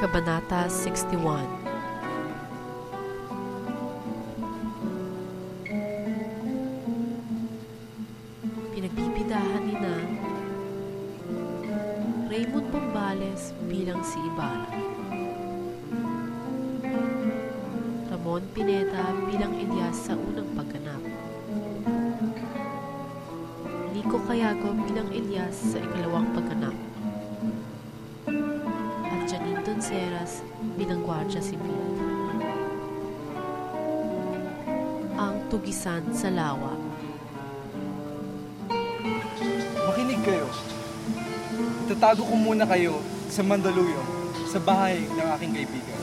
Kabanata 61. Pinagbibidahan ni na Raymond Bombales bilang si Ibarra, Ramon Pineda bilang Elias sa unang pagganap, Nico Cayago bilang Elias sa ikalawang pagganap, at Janine Donceras bilang Guardia Civil. Ang tugisan sa lawa. Makinig kayo. Itatago ko muna kayo sa Mandaluyong, sa bahay ng aking kaibigan.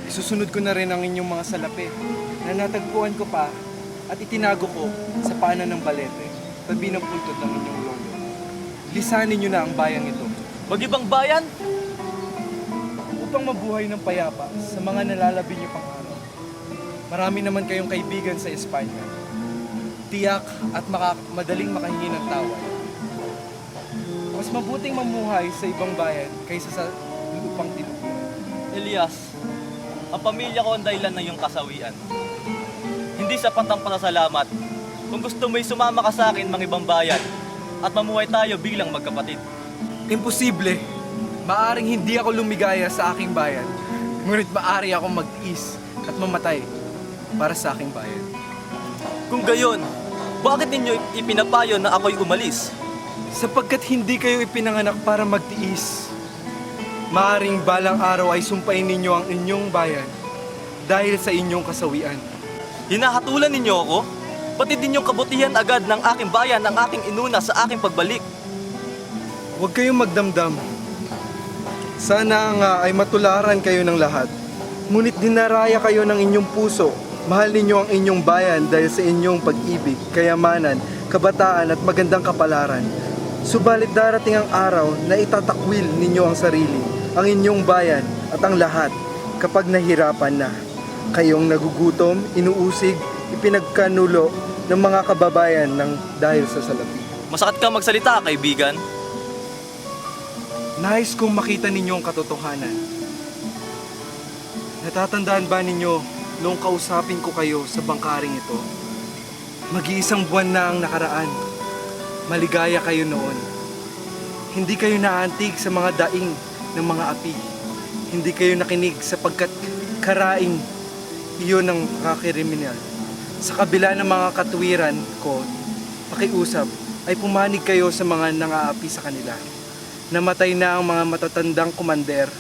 Isusunod ko na rin ang inyong mga salapi na natagpuan ko pa at itinago ko sa paanan ng balete, tabi ng puntod ng inyong lolo. Lisanin niyo na ang bayang ito. Mag-ibang bayan? Upang mabuhay ng payapa sa mga nalalabi niyo pang araw. Marami naman kayong kaibigan sa Espanya. Tiyak at madaling makahingi ng tawad. Mas mabuting mamuhay sa ibang bayan kaysa sa lupang tinutunan. Elias, ang pamilya ko ang dahilan ng iyong kasawian. Hindi sapat ang pasasalamat kung gusto mo'y sumama ka sa akin mga ibang bayan at mamuhay tayo bilang magkapatid. Imposible. Maaring hindi ako lumigaya sa aking bayan, ngunit maaari akong mag-is at mamatay para sa aking bayan. Kung gayon, bakit ninyo ipinapayo na ako'y umalis? Sapagkat hindi kayo ipinanganak para magtiis. Maaring balang araw ay sumpain ninyo ang inyong bayan dahil sa inyong kasawian. Hinahatulan ninyo ako? Pati din yung kabutihan agad ng aking bayan ang aking inuna sa aking pagbalik. Huwag kayong magdamdam. Sana nga ay matularan kayo ng lahat. Ngunit dinaraya kayo ng inyong puso. Mahal ninyo ang inyong bayan dahil sa inyong pag-ibig, kayamanan, kabataan at magandang kapalaran. Subalit darating ang araw na itatakwil ninyo ang sarili, ang inyong bayan at ang lahat kapag nahirapan na. Kayong nagugutom, inuusig, ipinagkanulo ng mga kababayan ng dahil sa salapi. Masakit ka magsalita, kaibigan. Nais kong makita ninyo ang katotohanan. Natatandaan ba ninyo noong kausapin ko kayo sa bangkaring ito? Mag-iisang buwan na ang nakaraan. Maligaya kayo noon. Hindi kayo naantig sa mga daing ng mga api. Hindi kayo nakinig sapagkat karaing iyon ng kakiriminal. Sa kabila ng mga katuwiran ko, pakiusap, ay pumanig kayo sa mga nangaapi sa kanila. Namatay na ang mga matatandang komander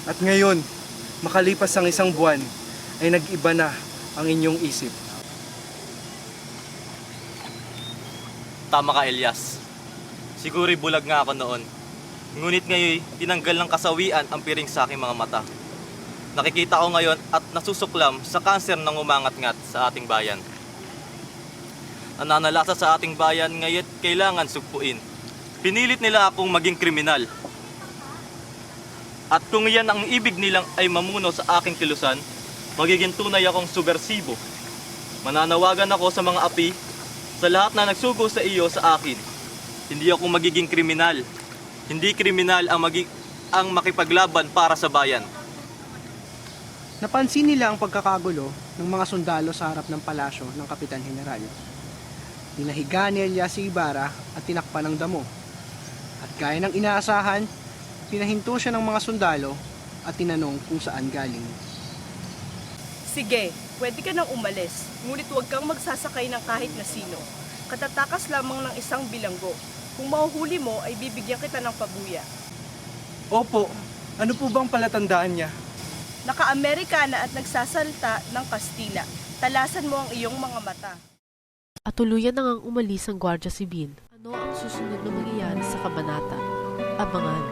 at ngayon, makalipas ang isang buwan, ay nag-iba na ang inyong isip. Tama ka, Elias. Siguro'y bulag nga ako noon. Ngunit ngayon, tinanggal ng kasawian ang piring sa aking mga mata. Nakikita ko ngayon at nasusuklam sa kanser ng umangat-ngat sa ating bayan. Nananalasa sa ating bayan ngayon kailangan sugpuin. Pinilit nila akong maging kriminal. At kung iyan ang ibig nilang ay mamuno sa aking kilusan, magiging tunay akong subversibo. Mananawagan ako sa mga api, sa lahat na nagsugo sa iyo sa akin. Hindi ako magiging kriminal. Hindi kriminal ang makipaglaban para sa bayan. Napansin nila ang pagkakagulo ng mga sundalo sa harap ng palasyo ng Kapitan General. Dinahiga ni Elias si Ibarra at tinakpan ng damo. At gaya ng inaasahan, pinahinto siya ng mga sundalo at tinanong kung saan galing. Sige, pwede ka nang umalis, ngunit huwag kang magsasakay ng kahit na sino. Katatakas lamang ng isang bilanggo. Kung mahuhuli mo, ay bibigyan kita ng pabuya. Opo, ano po bang palatandaan niya? Naka-Amerikana at nagsasalta ng Kastila. Talasan mo ang iyong mga mata. At tuluyan na ngang umalis ang Guardia Civil. Ano ang susunod na mangyayari sa kabanata? Abangan.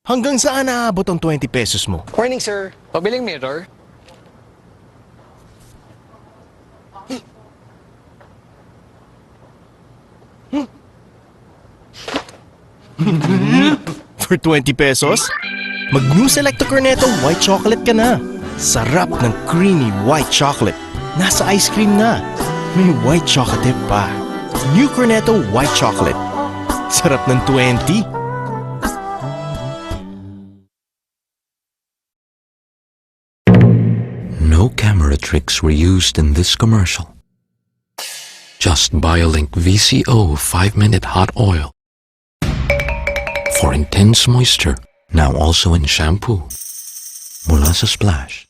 Hanggang saan naabot ang 20 pesos mo? Morning, sir. Pabiling mirror? For 20 pesos? Mag-new Selecto Cornetto White Chocolate ka na. Sarap ng creamy white chocolate. Nasa ice cream na. May white chocolate pa. New Cornetto White Chocolate. Sarap ng 20. No camera tricks were used in this commercial. Just BioLink VCO 5-minute hot oil for intense moisture, now also in shampoo. Mula sa Splash.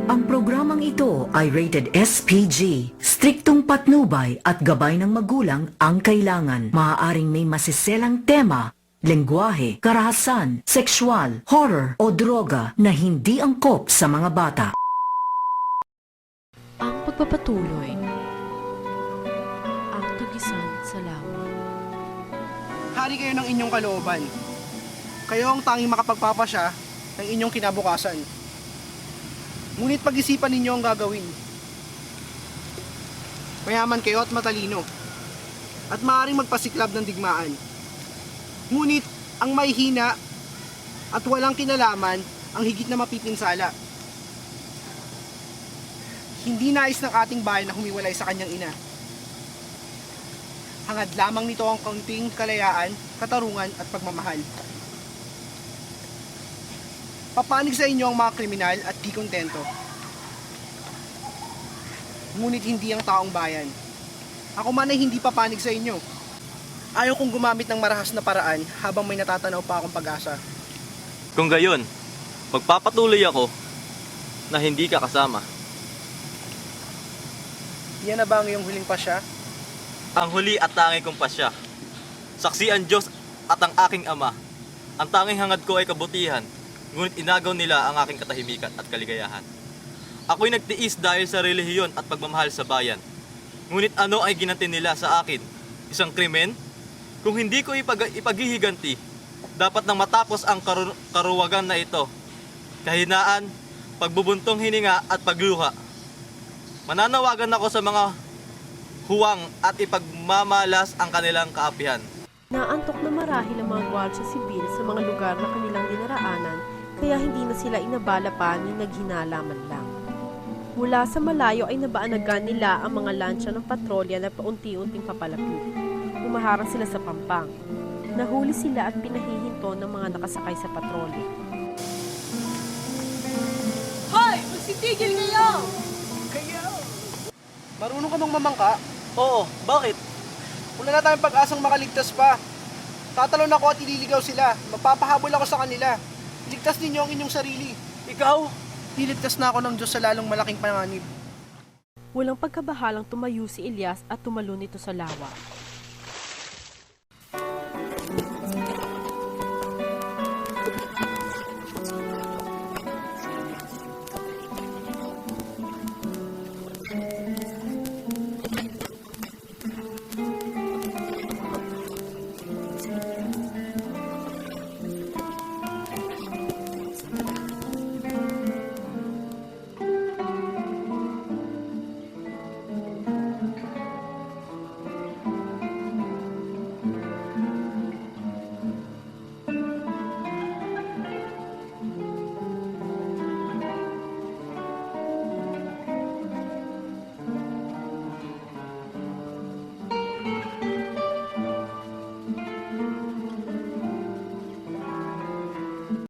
Ang programang ito ay rated SPG. Striktong patnubay at gabay ng magulang ang kailangan. Maaaring may masiselang tema, lengguwahe, karahasan, sexual, horror o droga na hindi angkop sa mga bata. Ang pagpapatuloy. Ang tugisan sa lawa. Hari kayo ng inyong kalooban. Kayo ang tanging makapagpapasya ng inyong kinabukasan. Ngunit pag-isipan ninyo ang gagawin. Mayaman kayo at matalino. At maaaring magpasiklab ng digmaan. Ngunit ang may hina at walang kinalaman ang higit na mapipinsala. Hindi nais ng ating bayan na humiwalay sa kanyang ina. Hangad lamang nito ang kaunting kalayaan, katarungan at pagmamahal. Papanig sa inyo ang mga kriminal at di kontento. Ngunit hindi ang taong bayan. Ako man ay hindi papanig sa inyo. Ayaw kong gumamit ng marahas na paraan habang may natatanaw pa akong pag-asa. Kung gayon, magpapatuloy ako na hindi ka kasama. Yan na ba ang iyong huling pasya? Ang huli at tanging kong pasya. Saksi ang Diyos at ang aking Ama. Ang tanging hangad ko ay kabutihan, ngunit inagaw nila ang aking katahimikan at kaligayahan. Ako'y nagtiis dahil sa relihiyon at pagmamahal sa bayan. Ngunit ano ay ginanti nila sa akin? Isang krimen? Kung hindi ko ipaghihiganti, dapat nang matapos ang karuwagan na ito. Kahinaan, pagbubuntong hininga at pagluha. Mananawagan ako sa mga huwang at ipagmamalas ang kanilang kaapihan. Naantok na marahil ang mga gwardya sibil sa mga lugar na kanilang dinaraanan, kaya hindi na sila inabala pa ni naghinala man lang. Mula sa malayo ay nabaanagan nila ang mga lansya ng patrolya na paunti-unting papalapit. Umaharang sila sa pampang. Nahuli sila at pinahihinto ng mga nakasakay sa patrolya. Hoy! Magsitigil kayo! Marunong ka bang mamangka? Oo, bakit? Wala na tayong pag-asang makaligtas pa. Tatalon ako at ililigaw sila. Magpapahabol ako sa kanila. Iligtas ninyo ang inyong sarili. Ikaw? Iligtas na ako ng Diyos sa lalong malaking panganib. Walang pagkabahalang tumayo si Elias at tumalon ito sa lawa.